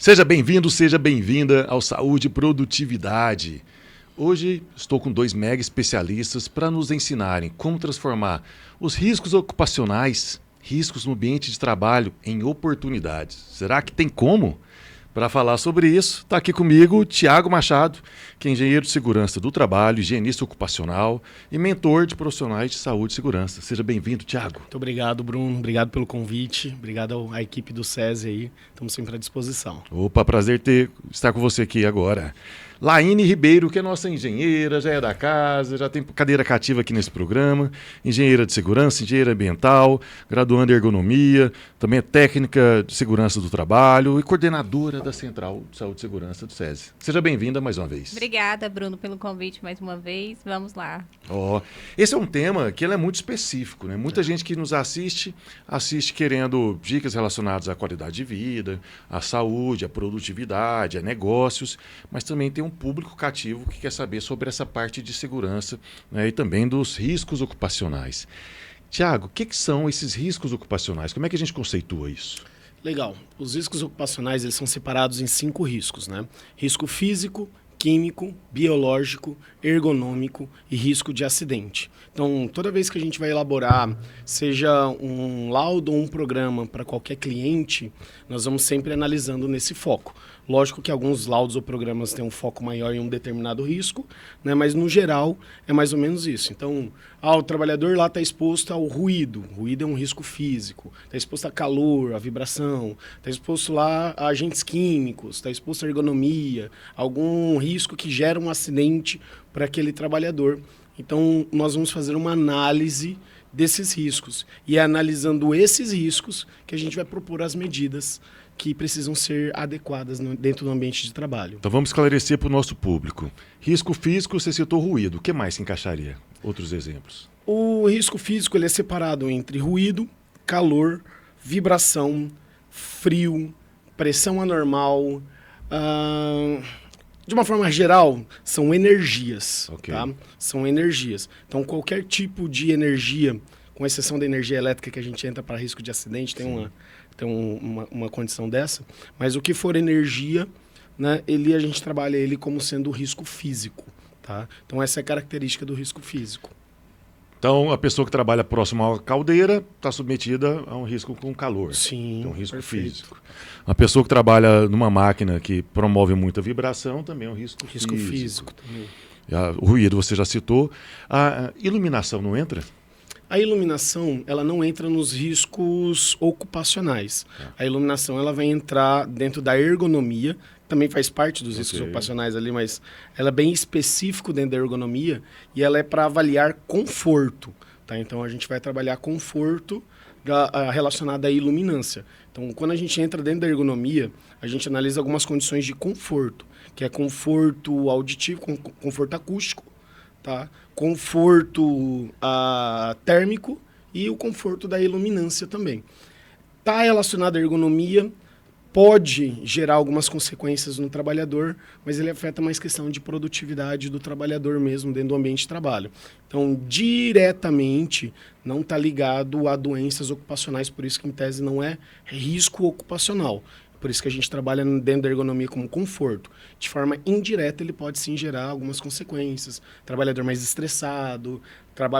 Seja bem-vindo, seja bem-vinda ao Saúde e Produtividade. Hoje estou com dois mega especialistas para nos ensinarem como transformar os riscos ocupacionais, riscos no ambiente de trabalho, em oportunidades. Será que tem como? Para falar sobre isso, está aqui comigo o Tiago Machado, que é engenheiro de segurança do trabalho, higienista ocupacional e mentor de profissionais de saúde e segurança. Seja bem-vindo, Tiago. Muito obrigado, Bruno. Obrigado pelo convite. Obrigado à equipe do SESI aí. Estamos sempre à disposição. Opa, prazer estar com você aqui agora. Laine Ribeiro, que é nossa engenheira, já é da casa, já tem cadeira cativa aqui nesse programa, engenheira de segurança, engenheira ambiental, graduanda em ergonomia, também é técnica de segurança do trabalho e coordenadora da Central de Saúde e Segurança do SESI. Seja bem-vinda mais uma vez. Obrigada, Bruno, pelo convite mais uma vez. Vamos lá. Esse é um tema que ele é muito específico, né? Muita gente que nos assiste querendo dicas relacionadas à qualidade de vida, à saúde, à produtividade, a negócios, mas também tem um público cativo que quer saber sobre essa parte de segurança, né, e também dos riscos ocupacionais. Tiago, o que são esses riscos ocupacionais? Como é que a gente conceitua isso? Legal. Os riscos ocupacionais eles são separados em 5 riscos, né? Risco físico, químico, biológico, ergonômico e risco de acidente. Então, toda vez que a gente vai elaborar, seja um laudo ou um programa para qualquer cliente, nós vamos sempre analisando nesse foco. Lógico que alguns laudos ou programas têm um foco maior em um determinado risco, né? Mas no geral é mais ou menos isso. Então, o trabalhador lá está exposto ao ruído. O ruído é um risco físico. Está exposto a calor, a vibração. Está exposto lá a agentes químicos. Está exposto à ergonomia. Algum risco que gera um acidente para aquele trabalhador. Então, nós vamos fazer uma análise desses riscos. E é analisando esses riscos que a gente vai propor as medidas que precisam ser adequadas dentro do ambiente de trabalho. Então vamos esclarecer para o nosso público. Risco físico, você citou ruído. O que mais se encaixaria? Outros exemplos. O risco físico ele é separado entre ruído, calor, vibração, frio, pressão anormal. De uma forma geral, são energias. Okay. Tá? São energias. Então, qualquer tipo de energia, com exceção da energia elétrica que a gente entra para risco de acidente, tem uma condição dessa, mas o que for energia, né, a gente trabalha ele como sendo risco físico. Tá? Então, essa é a característica do risco físico. Então, a pessoa que trabalha próximo à caldeira está submetida a um risco com calor. Sim, é um risco perfeito. físico. A pessoa que trabalha numa máquina que promove muita vibração também é um risco físico também. O ruído você já citou. A iluminação não entra? A iluminação, ela não entra nos riscos ocupacionais. A iluminação, ela vai entrar dentro da ergonomia, também faz parte dos riscos ocupacionais ali, mas ela é bem específico dentro da ergonomia e ela é para avaliar conforto. Tá? Então, a gente vai trabalhar conforto relacionado à iluminância. Então, quando a gente entra dentro da ergonomia, a gente analisa algumas condições de conforto, que é conforto auditivo, conforto acústico, tá? Conforto térmico e o conforto da iluminância também. Está relacionado à ergonomia, pode gerar algumas consequências no trabalhador, mas ele afeta mais questão de produtividade do trabalhador mesmo dentro do ambiente de trabalho. Então, diretamente, não está ligado a doenças ocupacionais, por isso que em tese não é risco ocupacional. Por isso que a gente trabalha dentro da ergonomia como conforto. De forma indireta, ele pode sim gerar algumas consequências. Trabalhador mais estressado,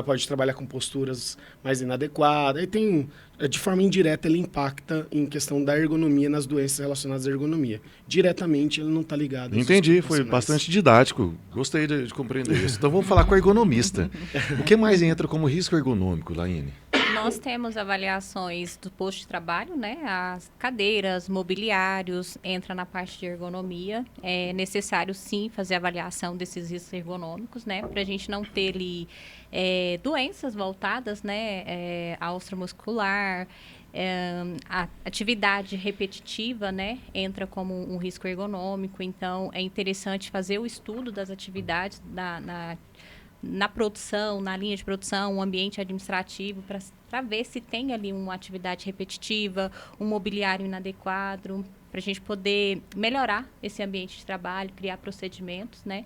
pode trabalhar com posturas mais inadequadas. E de forma indireta, ele impacta em questão da ergonomia nas doenças relacionadas à ergonomia. Diretamente, ele não está ligado. Entendi, foi bastante didático. Gostei de compreender isso. Então vamos falar com o ergonomista. O que mais entra como risco ergonômico, Laine? Nós temos avaliações do posto de trabalho, né? As cadeiras, mobiliários, entra na parte de ergonomia. É necessário, sim, fazer avaliação desses riscos ergonômicos, né? Para a gente não ter ali doenças voltadas, né? À muscular, a atividade repetitiva, né? Entra como um risco ergonômico. Então, é interessante fazer o estudo das atividades na produção, na linha de produção, um ambiente administrativo, para ver se tem ali uma atividade repetitiva, um mobiliário inadequado, para a gente poder melhorar esse ambiente de trabalho, criar procedimentos, né?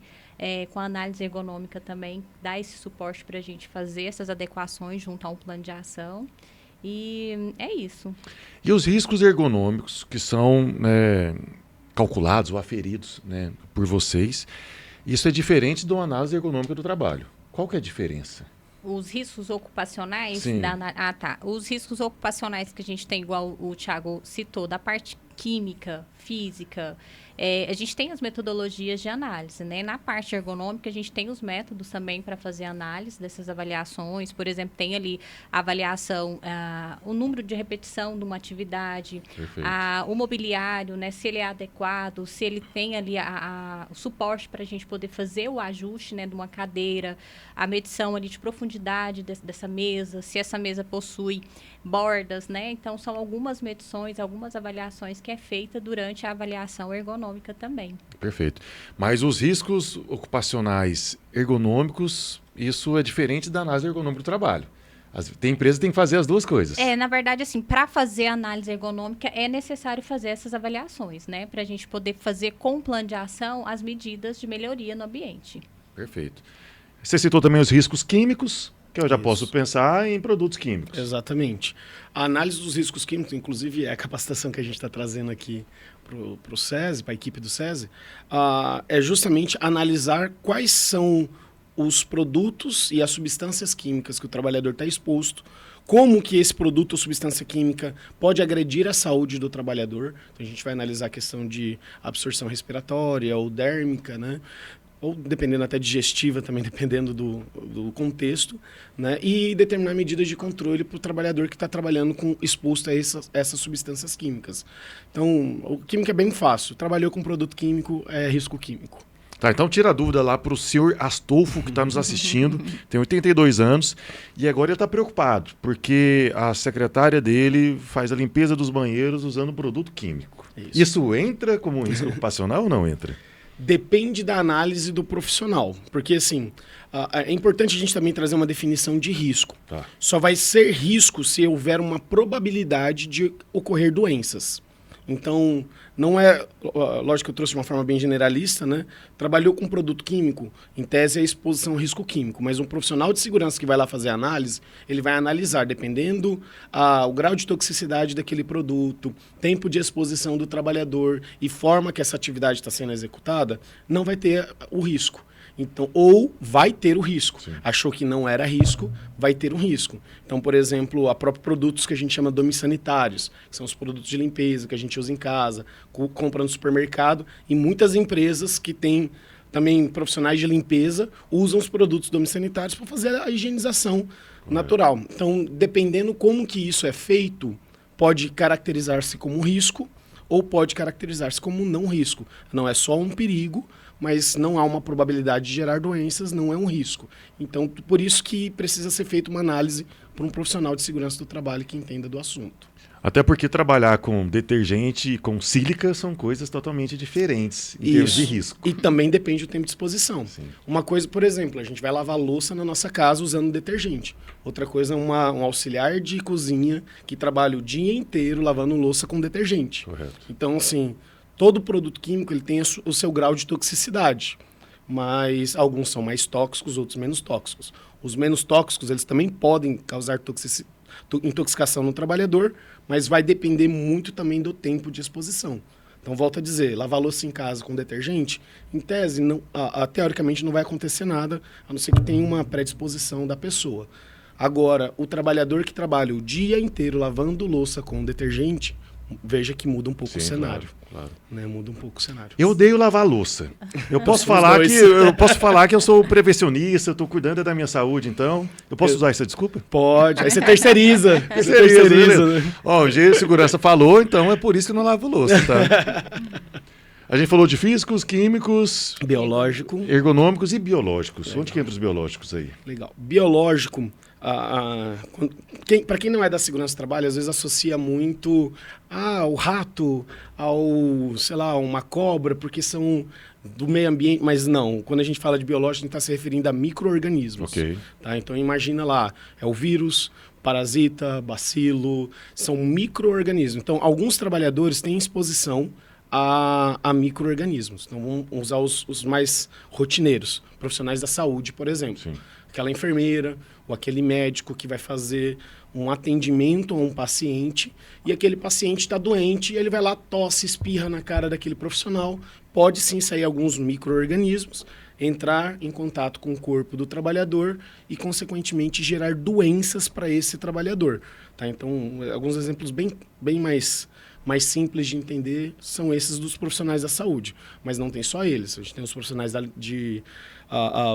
Com a análise ergonômica também, dar esse suporte para a gente fazer essas adequações junto a um plano de ação. E é isso. E os riscos ergonômicos, que são calculados ou aferidos, né, por vocês. Isso é diferente de uma análise ergonômica do trabalho. Qual que é a diferença? Os riscos ocupacionais? Sim. Tá. Os riscos ocupacionais que a gente tem, igual o Thiago citou, da parte química, física, a gente tem as metodologias de análise, né? Na parte ergonômica, a gente tem os métodos também para fazer análise dessas avaliações. Por exemplo, tem ali a avaliação, o número de repetição de uma atividade, o mobiliário, né? Se ele é adequado, se ele tem ali o suporte para a gente poder fazer o ajuste, né, de uma cadeira, a medição ali de profundidade dessa mesa, se essa mesa possui bordas, né? Então, são algumas medições, algumas avaliações que é feita durante a avaliação ergonômica também. Perfeito. Mas os riscos ocupacionais ergonômicos, isso é diferente da análise ergonômica do trabalho. Tem empresas que têm que fazer as duas coisas. Na verdade, assim, para fazer a análise ergonômica é necessário fazer essas avaliações, né? Para a gente poder fazer com o plano de ação as medidas de melhoria no ambiente. Perfeito. Você citou também os riscos químicos, que eu já posso pensar em produtos químicos. Exatamente. A análise dos riscos químicos, inclusive é a capacitação que a gente está trazendo aqui para o SESI, para a equipe do SESI, é justamente analisar quais são os produtos e as substâncias químicas que o trabalhador está exposto, como que esse produto ou substância química pode agredir a saúde do trabalhador. Então, a gente vai analisar a questão de absorção respiratória ou dérmica, né? Ou dependendo até digestiva também, dependendo do contexto, né? E determinar medidas de controle para o trabalhador que está trabalhando exposto a essas substâncias químicas. Então, o químico é bem fácil. Trabalhou com produto químico, é risco químico. Tá, então tira a dúvida lá para o senhor Astolfo, que está nos assistindo, tem 82 anos, e agora ele está preocupado, porque a secretária dele faz a limpeza dos banheiros usando produto químico. Isso entra como risco ocupacional ou não entra? Depende da análise do profissional, porque assim, é importante a gente também trazer uma definição de risco. Tá. Só vai ser risco se houver uma probabilidade de ocorrer doenças. Então, não é... Lógico que eu trouxe de uma forma bem generalista, né? Trabalhou com produto químico, em tese é exposição ao risco químico, mas um profissional de segurança que vai lá fazer a análise, ele vai analisar, dependendo o grau de toxicidade daquele produto, tempo de exposição do trabalhador e forma que essa atividade está sendo executada, não vai ter o risco. Então, ou vai ter o risco. Sim. Achou que não era risco, vai ter um risco. Então, por exemplo, a próprios produtos que a gente chama domissanitários, que são os produtos de limpeza que a gente usa em casa, compra no supermercado, e muitas empresas que têm também profissionais de limpeza usam os produtos domissanitários para fazer a higienização natural. Então, dependendo como que isso é feito, pode caracterizar-se como risco ou pode caracterizar-se como não risco. Não é só um perigo, mas não há uma probabilidade de gerar doenças, não é um risco. Então, por isso que precisa ser feita uma análise por um profissional de segurança do trabalho que entenda do assunto. Até porque trabalhar com detergente e com sílica são coisas totalmente diferentes em termos de risco. E também depende do tempo de exposição. Sim. Uma coisa, por exemplo, a gente vai lavar louça na nossa casa usando detergente. Outra coisa é um auxiliar de cozinha que trabalha o dia inteiro lavando louça com detergente. Correto. Então, assim, todo produto químico ele tem o seu grau de toxicidade, mas alguns são mais tóxicos, outros menos tóxicos. Os menos tóxicos, eles também podem causar intoxicação no trabalhador, mas vai depender muito também do tempo de exposição. Então, volto a dizer, lavar louça em casa com detergente, em tese, teoricamente não vai acontecer nada, a não ser que tenha uma predisposição da pessoa. Agora, o trabalhador que trabalha o dia inteiro lavando louça com detergente, veja que muda um pouco o cenário. Claro. Né? Muda um pouco o cenário. Eu odeio lavar louça. Eu posso falar que eu sou prevencionista, eu estou cuidando da minha saúde, então. Eu posso usar essa desculpa? Pode. Aí você terceiriza. Né? Ó, o Engenheiro de Segurança falou, então é por isso que eu não lavo louça, tá? A gente falou de físicos, químicos, biológico, ergonômicos e biológicos. Legal. Onde que entra os biológicos aí? Legal. Biológico, para quem não é da segurança do trabalho, às vezes associa muito ao rato, sei lá, uma cobra, porque são do meio ambiente, mas não. Quando a gente fala de biológico, a gente está se referindo a micro-organismos. Okay. Tá? Então imagina lá, é o vírus, parasita, bacilo, são micro-organismos. Então alguns trabalhadores têm exposição a micro-organismos. Então, vamos usar os mais rotineiros, profissionais da saúde, por exemplo. Sim. Aquela enfermeira ou aquele médico que vai fazer um atendimento a um paciente e aquele paciente está doente e ele vai lá, tosse, espirra na cara daquele profissional. Pode sim sair alguns micro-organismos, entrar em contato com o corpo do trabalhador e, consequentemente, gerar doenças para esse trabalhador. Tá? Então, alguns exemplos bem mais simples de entender são esses dos profissionais da saúde. Mas não tem só eles. A gente tem os profissionais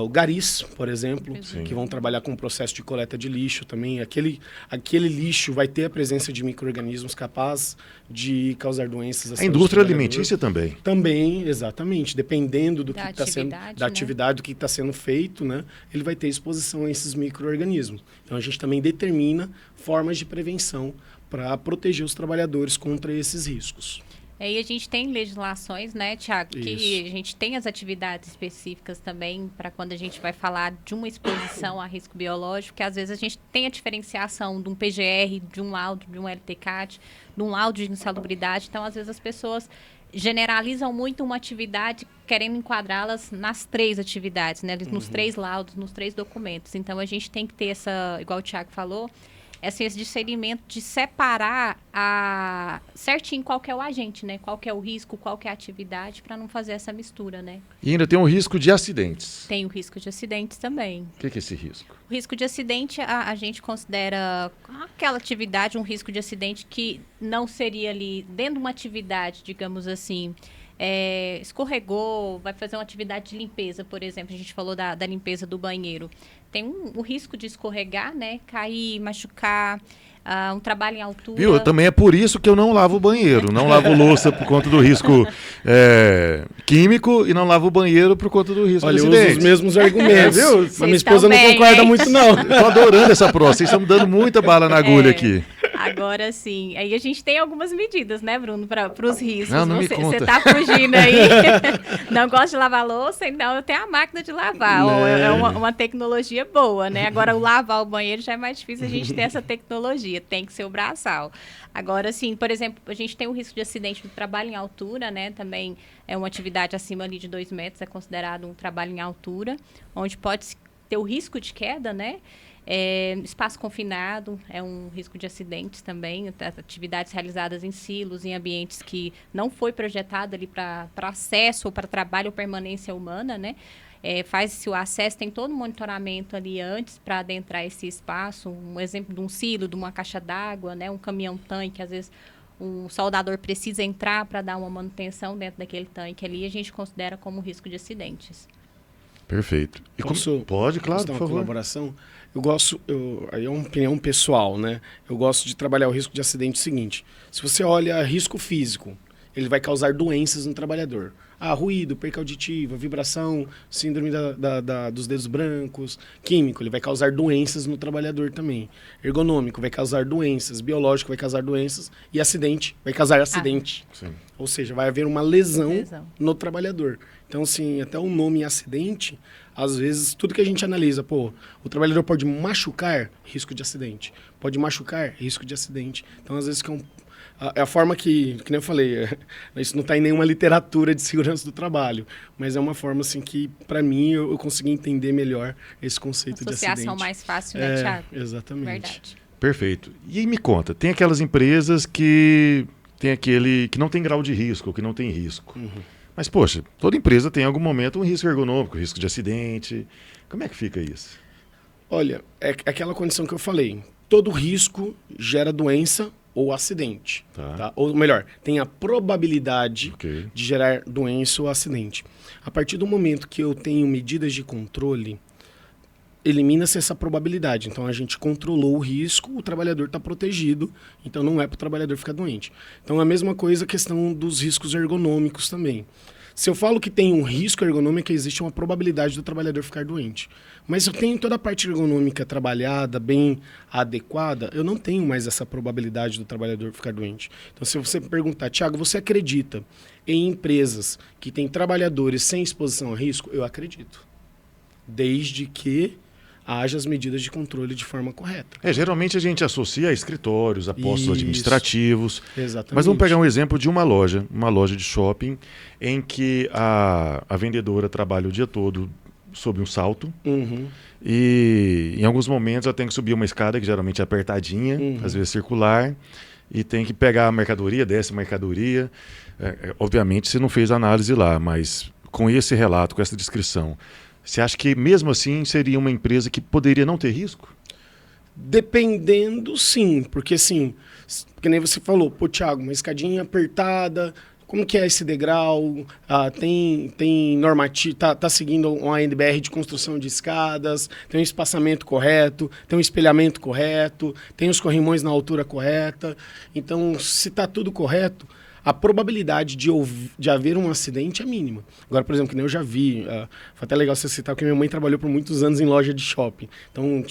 o garis, por exemplo, Sim. que vão trabalhar com o processo de coleta de lixo também. Aquele lixo vai ter a presença de micro-organismos capazes de causar doenças. A indústria alimentícia também. Também, exatamente. Dependendo do Da que está sendo, atividade, da né? atividade, do que está sendo feito, né? Ele vai ter exposição a esses micro-organismos. Então, a gente também determina formas de prevenção para proteger os trabalhadores contra esses riscos. E a gente tem legislações, né, Tiago, que Isso. a gente tem as atividades específicas também para quando a gente vai falar de uma exposição a risco biológico, que às vezes a gente tem a diferenciação de um PGR, de um laudo, de um LTCAT, de um laudo de insalubridade. Então, às vezes as pessoas generalizam muito uma atividade querendo enquadrá-las nas 3 atividades, né, nos 3 laudos, nos 3 documentos. Então, a gente tem que ter essa, igual o Tiago falou, esse discernimento de separar certinho qual que é o agente, né? Qual que é o risco, qual que é a atividade, para não fazer essa mistura, né? E ainda tem um risco de acidentes. Tem o risco de acidentes também. O que é esse risco? O risco de acidente, a gente considera aquela atividade, um risco de acidente que não seria ali, dentro de uma atividade, digamos assim, escorregou, vai fazer uma atividade de limpeza, por exemplo, a gente falou da limpeza do banheiro. Tem o risco de escorregar, né? Cair, machucar, um trabalho em altura. Viu? Também é por isso que eu não lavo o banheiro. Não lavo louça por conta do risco químico e não lavo o banheiro por conta do risco Olha, de eu uso acidente. os mesmos argumentos. Viu? Mas Vocês minha esposa estão não bem, concorda hein? muito, não. Eu tô adorando essa prova. Vocês estão me dando muita bala na agulha aqui. Agora sim. Aí a gente tem algumas medidas, né, Bruno, para os riscos. Não me conta. Você tá fugindo aí. Não gosta de lavar louça, então eu tenho a máquina de lavar. Né? É uma tecnologia boa, né? Agora, o lavar o banheiro já é mais difícil a gente ter essa tecnologia. Tem que ser o braçal. Agora, sim, por exemplo, a gente tem o risco de acidente do trabalho em altura, né? Também é uma atividade acima ali de 2 metros, é considerado um trabalho em altura, onde pode ter o risco de queda, né? Espaço confinado é um risco de acidentes também, atividades realizadas em silos, em ambientes que não foi projetado ali para acesso ou para trabalho ou permanência humana, né? Faz-se o acesso, tem todo um monitoramento ali antes para adentrar esse espaço, um exemplo de um silo, de uma caixa d'água, né? Um caminhão-tanque, às vezes um soldador precisa entrar para dar uma manutenção dentro daquele tanque ali, a gente considera como risco de acidentes. Perfeito. E pode, claro, por uma favor. colaboração? Aí é uma opinião pessoal, né? Eu gosto de trabalhar o risco de acidente seguinte. Se você olha risco físico, ele vai causar doenças no trabalhador. Ruído, perca auditiva, vibração, síndrome dos dedos brancos. Químico, ele vai causar doenças no trabalhador também. Ergonômico, vai causar doenças. Biológico, vai causar doenças. E acidente, vai causar acidente. Sim. Ou seja, vai haver uma lesão no trabalhador. Então, assim, até o nome acidente, às vezes, tudo que a gente analisa, o trabalhador pode machucar, risco de acidente. Pode machucar, risco de acidente. Então, às vezes, é a forma que nem eu falei, isso não está em nenhuma literatura de segurança do trabalho, mas é uma forma, assim, que, para mim, eu consegui entender melhor esse conceito de acidente. Associação mais fácil, né, Thiago? Exatamente. Verdade. Perfeito. E aí me conta, tem aquelas empresas que não tem grau de risco, que não tem risco. Mas, poxa, toda empresa tem em algum momento um risco ergonômico, risco de acidente. Como é que fica isso? Olha, é aquela condição que eu falei. Todo risco gera doença ou acidente. Tá? Ou melhor, tem a probabilidade de gerar doença ou acidente. A partir do momento que eu tenho medidas de controle, elimina-se essa probabilidade. Então, a gente controlou o risco, o trabalhador está protegido, então não é para o trabalhador ficar doente. Então, a mesma coisa a questão dos riscos ergonômicos também. Se eu falo que tem um risco ergonômico, existe uma probabilidade do trabalhador ficar doente. Mas se eu tenho toda a parte ergonômica trabalhada, bem adequada, eu não tenho mais essa probabilidade do trabalhador ficar doente. Então, se você perguntar, Thiago, você acredita em empresas que têm trabalhadores sem exposição a risco? Eu acredito. Desde que haja as medidas de controle de forma correta. Geralmente a gente associa a escritórios, a postos Isso. administrativos. Exatamente. Mas vamos pegar um exemplo de uma loja de shopping, em que a vendedora trabalha o dia todo sob um salto. Uhum. E em alguns momentos ela tem que subir uma escada que geralmente é apertadinha, às vezes circular, e tem que pegar a mercadoria, desce a mercadoria. Obviamente você não fez análise lá, mas com esse relato, com essa descrição, você acha que mesmo assim seria uma empresa que poderia não ter risco? Dependendo, sim. Porque assim, que nem você falou, pô, Thiago, uma escadinha apertada, como que é esse degrau? Tem normativo, tá seguindo uma NBR de construção de escadas, tem um espaçamento correto, tem um espelhamento correto, tem os corrimões na altura correta. Então, se tá tudo correto, a probabilidade de haver um acidente é mínima. Agora, por exemplo, que nem eu já vi, foi até legal você citar, porque minha mãe trabalhou por muitos anos em loja de shopping. Então,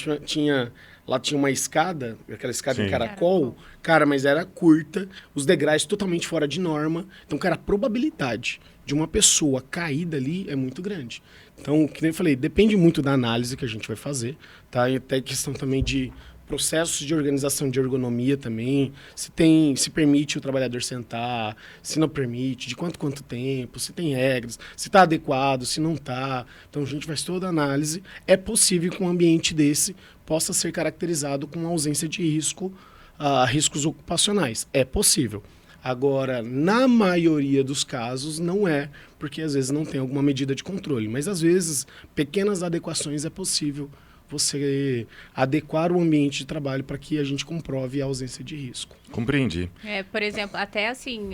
lá tinha uma escada, aquela escada em caracol, cara, mas era curta, os degraus totalmente fora de norma. Então, cara, a probabilidade de uma pessoa cair dali é muito grande. Então, que nem eu falei, depende muito da análise que a gente vai fazer, tá? E até questão também de processos de organização de ergonomia também, se permite o trabalhador sentar, se não permite, de quanto tempo, se tem regras, se está adequado, se não está. Então a gente faz toda a análise. É possível que um ambiente desse possa ser caracterizado com ausência de riscos ocupacionais. É possível. Agora, na maioria dos casos, não é, porque às vezes não tem alguma medida de controle. Mas às vezes, pequenas adequações é possível você adequar o ambiente de trabalho para que a gente comprove a ausência de risco. Compreendi. Por exemplo, até assim,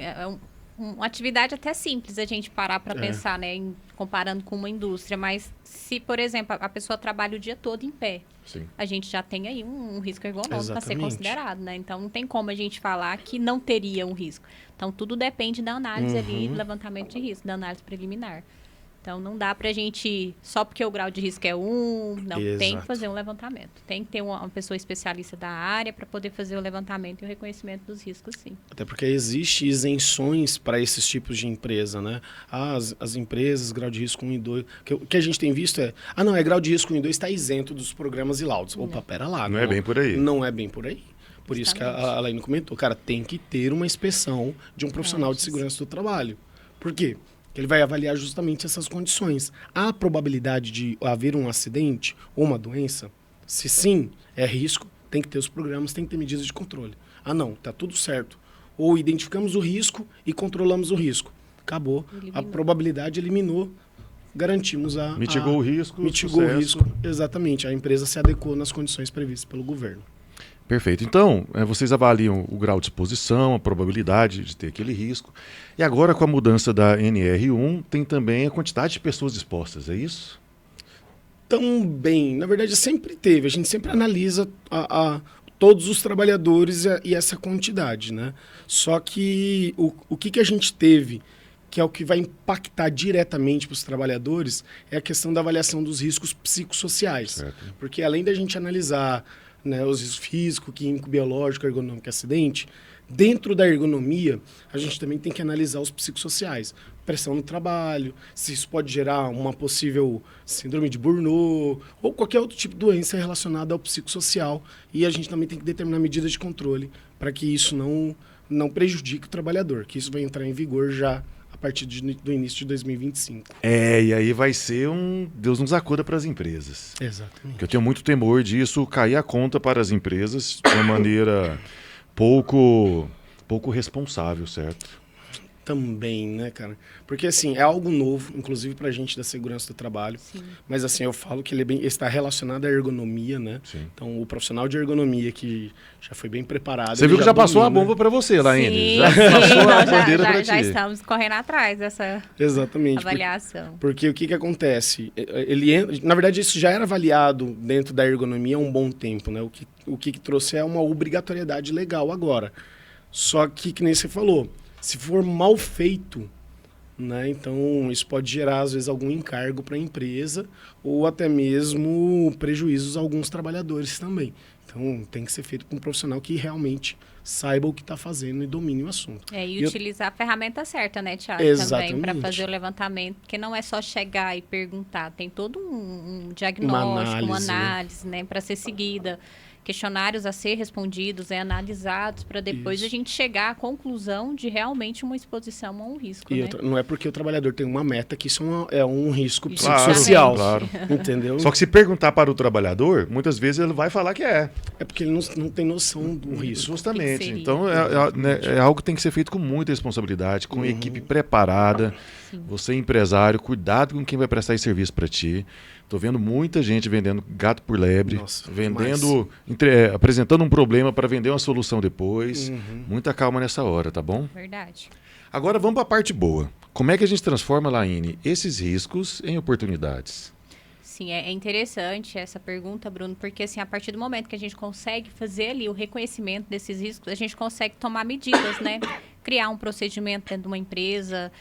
uma atividade até simples a gente parar para pensar, né, comparando com uma indústria, mas se, por exemplo, a pessoa trabalha o dia todo em pé, Sim. a gente já tem aí um risco ergonômico para ser Exatamente. considerado, né? Então, não tem como a gente falar que não teria um risco. Então, tudo depende da análise ali, do levantamento de risco, da análise preliminar. Então, não dá pra gente, só porque o grau de risco é 1, não, tem que fazer um levantamento. Tem que ter uma pessoa especialista da área para poder fazer o levantamento e o reconhecimento dos riscos, sim. Até porque existem isenções para esses tipos de empresa, né? As empresas, grau de risco 1 e 2. O que a gente tem visto é, grau de risco 1 e 2 está isento dos programas e laudos. Opa, pera lá. Não é bem por aí. Não é bem por aí. Por isso que a Laine comentou, cara, tem que ter uma inspeção de um profissional de segurança do trabalho. Por quê? Que ele vai avaliar justamente essas condições. Há probabilidade de haver um acidente ou uma doença? Se sim, é risco, tem que ter os programas, tem que ter medidas de controle. Não, tá tudo certo. Ou identificamos o risco e controlamos o risco. Acabou. Eliminou. A probabilidade eliminou, garantimos mitigou o risco. Mitigou o risco, exatamente. A empresa se adequou nas condições previstas pelo governo. Perfeito. Então, vocês avaliam o grau de exposição, a probabilidade de ter aquele risco. E agora, com a mudança da NR1, tem também a quantidade de pessoas expostas, é isso? Também. Na verdade, sempre teve. A gente sempre analisa todos os trabalhadores e essa quantidade, né? Só que o que a gente teve, que é o que vai impactar diretamente para os trabalhadores, é a questão da avaliação dos riscos psicossociais. Certo. Porque além da gente analisar, né, os riscos físico, químico, biológico, ergonômico, acidente, dentro da ergonomia, a gente também tem que analisar os psicossociais. Pressão no trabalho, se isso pode gerar uma possível síndrome de Burnout ou qualquer outro tipo de doença relacionada ao psicossocial. E a gente também tem que determinar medidas de controle para que isso não prejudique o trabalhador, que isso vai entrar em vigor já a partir do início de 2025. E aí vai ser Deus nos acuda para as empresas. Exatamente. Porque eu tenho muito temor disso cair a conta para as empresas de uma maneira pouco responsável, certo? Também, né, cara? Porque, assim, é algo novo, inclusive pra gente da segurança do trabalho. Sim. Mas, assim, eu falo que ele está relacionado à ergonomia, né? Sim. Então, o profissional de ergonomia que já foi bem preparado... Você viu que já passou a bomba para você lá, Inês? Já passou a bandeira para ti. Já estamos correndo atrás dessa avaliação. Porque o que acontece? Na verdade, isso já era avaliado dentro da ergonomia há um bom tempo, né? O que trouxe é uma obrigatoriedade legal agora. Só que nem você falou, se for mal feito, né, então isso pode gerar, às vezes, algum encargo para a empresa ou até mesmo prejuízos a alguns trabalhadores também. Então, tem que ser feito por um profissional que realmente saiba o que está fazendo e domine o assunto. E utilizar a ferramenta certa, né, Thiago? Exatamente. Também, para fazer o levantamento, porque não é só chegar e perguntar, tem todo um diagnóstico, uma análise, né, para ser seguida. Questionários a ser respondidos, analisados, para depois a gente chegar à conclusão de realmente uma exposição a um risco. E né? Não é porque o trabalhador tem uma meta que isso é um risco Claro, psicossocial. claro. Entendeu? Só que se perguntar para o trabalhador, muitas vezes ele vai falar que é. É porque ele não tem noção do risco. Justamente. Seria, Então é algo que tem que ser feito com muita responsabilidade, com equipe preparada. Sim. Você, empresário, cuidado com quem vai prestar esse serviço para ti. Tô vendo muita gente vendendo gato por lebre, Nossa, apresentando um problema para vender uma solução depois. Muita calma nessa hora, tá bom? Verdade. Agora vamos para a parte boa. Como é que a gente transforma, Laine, esses riscos em oportunidades? Sim, é interessante essa pergunta, Bruno, porque assim, a partir do momento que a gente consegue fazer ali o reconhecimento desses riscos, a gente consegue tomar medidas, né? Criar um procedimento dentro de uma empresa.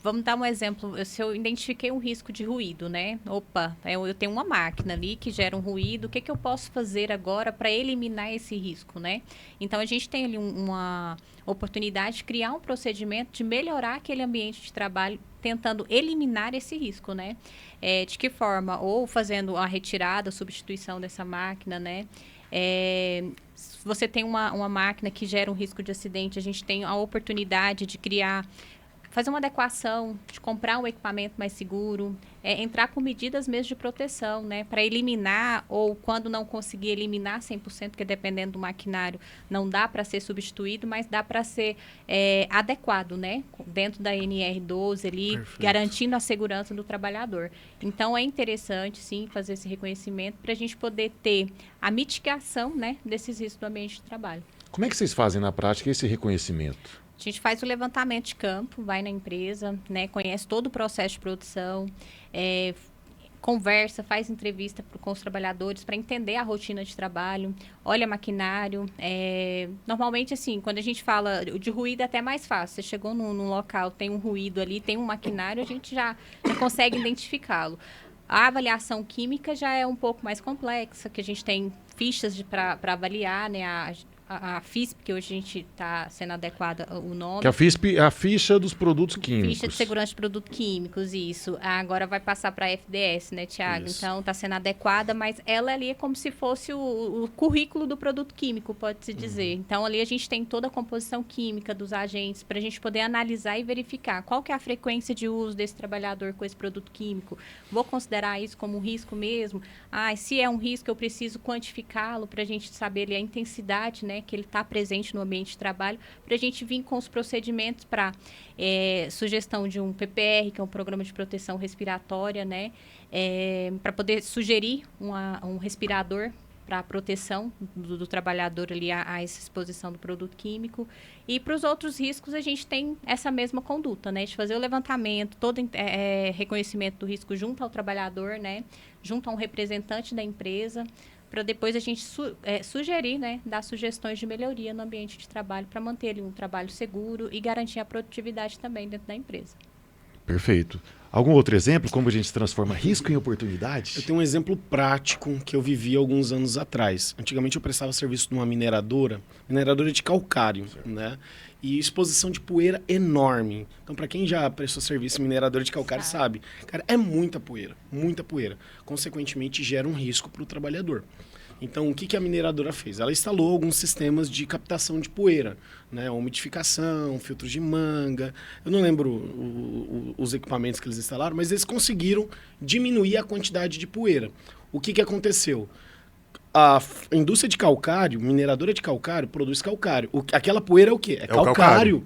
Vamos dar um exemplo, se eu identifiquei um risco de ruído, né? Opa, eu tenho uma máquina ali que gera um ruído, o que eu posso fazer agora para eliminar esse risco, né? Então, a gente tem ali uma oportunidade de criar um procedimento de melhorar aquele ambiente de trabalho, tentando eliminar esse risco, né? De que forma? Ou fazendo a retirada, a substituição dessa máquina, né? Se você tem uma máquina que gera um risco de acidente, a gente tem a oportunidade de fazer uma adequação, de comprar um equipamento mais seguro, entrar com medidas mesmo de proteção, né? Para eliminar, ou quando não conseguir eliminar 100%, porque dependendo do maquinário, não dá para ser substituído, mas dá para ser adequado, né? Dentro da NR12 ali, Perfeito. garantindo a segurança do trabalhador. Então, é interessante, sim, fazer esse reconhecimento para a gente poder ter a mitigação, né, desses riscos do ambiente de trabalho. Como é que vocês fazem na prática esse reconhecimento? A gente faz o levantamento de campo, vai na empresa, né, conhece todo o processo de produção, conversa, faz entrevista com os trabalhadores para entender a rotina de trabalho, olha maquinário. Normalmente, assim, quando a gente fala de ruído é até mais fácil. Você chegou num local, tem um ruído ali, tem um maquinário, a gente já consegue identificá-lo. A avaliação química já é um pouco mais complexa, que a gente tem fichas para avaliar, né, a FISP, que hoje a gente está sendo adequada o nome. Que a FISP é a ficha dos produtos químicos. Ficha de segurança de produtos químicos, isso. Agora vai passar para a FDS, né, Thiago? Isso. Então, está sendo adequada, mas ela ali é como se fosse o currículo do produto químico, pode-se dizer. Então, ali a gente tem toda a composição química dos agentes para a gente poder analisar e verificar qual que é a frequência de uso desse trabalhador com esse produto químico. Vou considerar isso como um risco mesmo? Se é um risco, eu preciso quantificá-lo para a gente saber ali a intensidade, né, que ele está presente no ambiente de trabalho, para a gente vir com os procedimentos para sugestão de um PPR, que é um programa de proteção respiratória, né, para poder sugerir um respirador para a proteção do trabalhador ali a essa exposição do produto químico. E para os outros riscos, a gente tem essa mesma conduta, né, de fazer o levantamento, todo reconhecimento do risco junto ao trabalhador, né, junto a um representante da empresa, para depois a gente sugerir, né, dar sugestões de melhoria no ambiente de trabalho para manter ali um trabalho seguro e garantir a produtividade também dentro da empresa. Perfeito. Algum outro exemplo, como a gente transforma risco em oportunidade? Eu tenho um exemplo prático que eu vivi alguns anos atrás. Antigamente eu prestava serviço numa mineradora de calcário, né? E exposição de poeira enorme. Então, para quem já prestou serviço em mineradora de calcário sabe, cara, é muita poeira, muita poeira. Consequentemente, gera um risco para o trabalhador. Então, o que a mineradora fez? Ela instalou alguns sistemas de captação de poeira, né? Umidificação, filtros de manga. Eu não lembro os equipamentos que eles instalaram, mas eles conseguiram diminuir a quantidade de poeira. O que aconteceu? A indústria de calcário, mineradora de calcário, produz calcário. Aquela poeira é o quê? É calcário.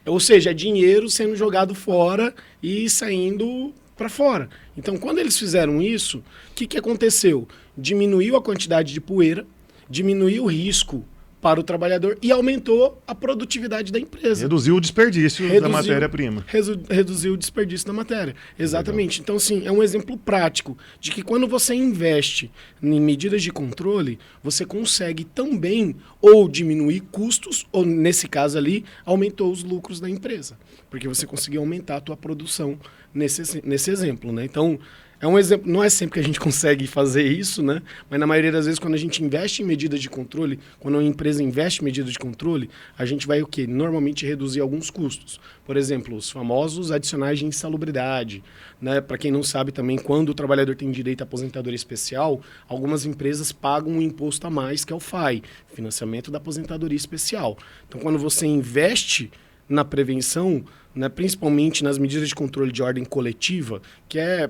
Ou seja, é dinheiro sendo jogado fora e saindo para fora. Então, quando eles fizeram isso, o que aconteceu? Diminuiu a quantidade de poeira, diminuiu o risco para o trabalhador e aumentou a produtividade da empresa. Reduziu o desperdício da matéria-prima. Reduziu o desperdício da matéria. Exatamente. Então, sim, é um exemplo prático de que quando você investe em medidas de controle, você consegue também ou diminuir custos, ou nesse caso ali, aumentou os lucros da empresa. Porque você conseguiu aumentar a tua produção nesse exemplo, né? Então, É um exemplo, não é sempre que a gente consegue fazer isso, né? Mas na maioria das vezes, quando a gente investe em medidas de controle, quando uma empresa investe em medidas de controle, a gente vai o quê? Normalmente reduzir alguns custos. Por exemplo, os famosos adicionais de insalubridade, né? Para quem não sabe também, quando o trabalhador tem direito à aposentadoria especial, algumas empresas pagam um imposto a mais, que é o FAI, Financiamento da Aposentadoria Especial. Então, quando você investe na prevenção, né, principalmente nas medidas de controle de ordem coletiva, que é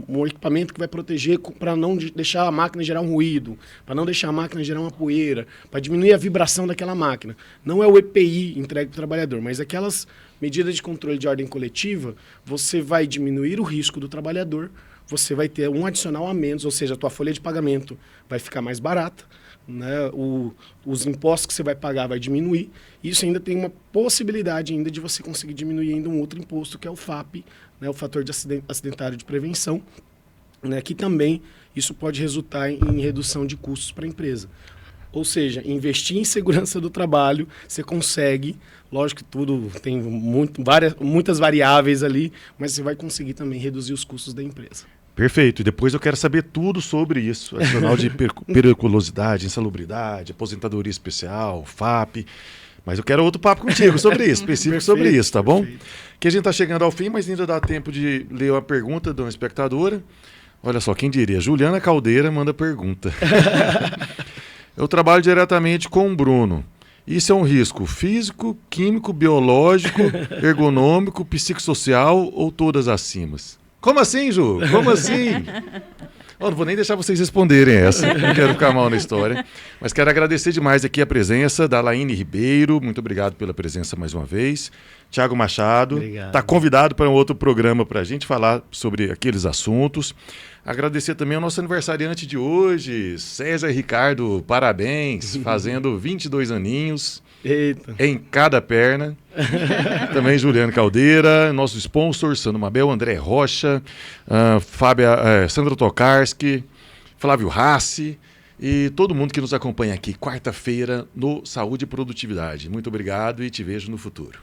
um equipamento que vai proteger para não deixar a máquina gerar um ruído, para não deixar a máquina gerar uma poeira, para diminuir a vibração daquela máquina. Não é o EPI entregue para o trabalhador, mas aquelas medidas de controle de ordem coletiva, você vai diminuir o risco do trabalhador, você vai ter um adicional a menos, ou seja, a tua folha de pagamento vai ficar mais barata, né? Os impostos que você vai pagar vai diminuir. Isso ainda tem uma possibilidade ainda de você conseguir diminuir ainda um outro imposto, que é o FAP, né? O fator de acidentário de prevenção, né? Que também isso pode resultar em redução de custos para a empresa. Ou seja, investir em segurança do trabalho, você consegue, lógico que tudo tem muitas variáveis ali, mas você vai conseguir também reduzir os custos da empresa. Perfeito. E depois eu quero saber tudo sobre isso. Adicional de periculosidade, insalubridade, aposentadoria especial, FAP. Mas eu quero outro papo contigo sobre isso, específico perfeito, sobre isso, tá bom? Perfeito. Que a gente está chegando ao fim, mas ainda dá tempo de ler uma pergunta de uma espectadora. Olha só, quem diria? Juliana Caldeira manda pergunta. Eu trabalho diretamente com o Bruno. Isso é um risco físico, químico, biológico, ergonômico, psicossocial ou todas acima? Como assim, Ju? Como assim? Oh, não vou nem deixar vocês responderem essa, não quero ficar mal na história. Mas quero agradecer demais aqui a presença da Laine Ribeiro, muito obrigado pela presença mais uma vez. Tiago Machado, está convidado para um outro programa para a gente falar sobre aqueles assuntos. Agradecer também ao nosso aniversariante de hoje, César Ricardo, parabéns, fazendo 22 aninhos. Eita. Em cada perna. Também Juliano Caldeira, nosso sponsor, Sandro Mabel, André Rocha, Sandro Tokarski, Flávio Rassi e todo mundo que nos acompanha aqui quarta-feira no Saúde e Produtividade. Muito obrigado e te vejo no futuro.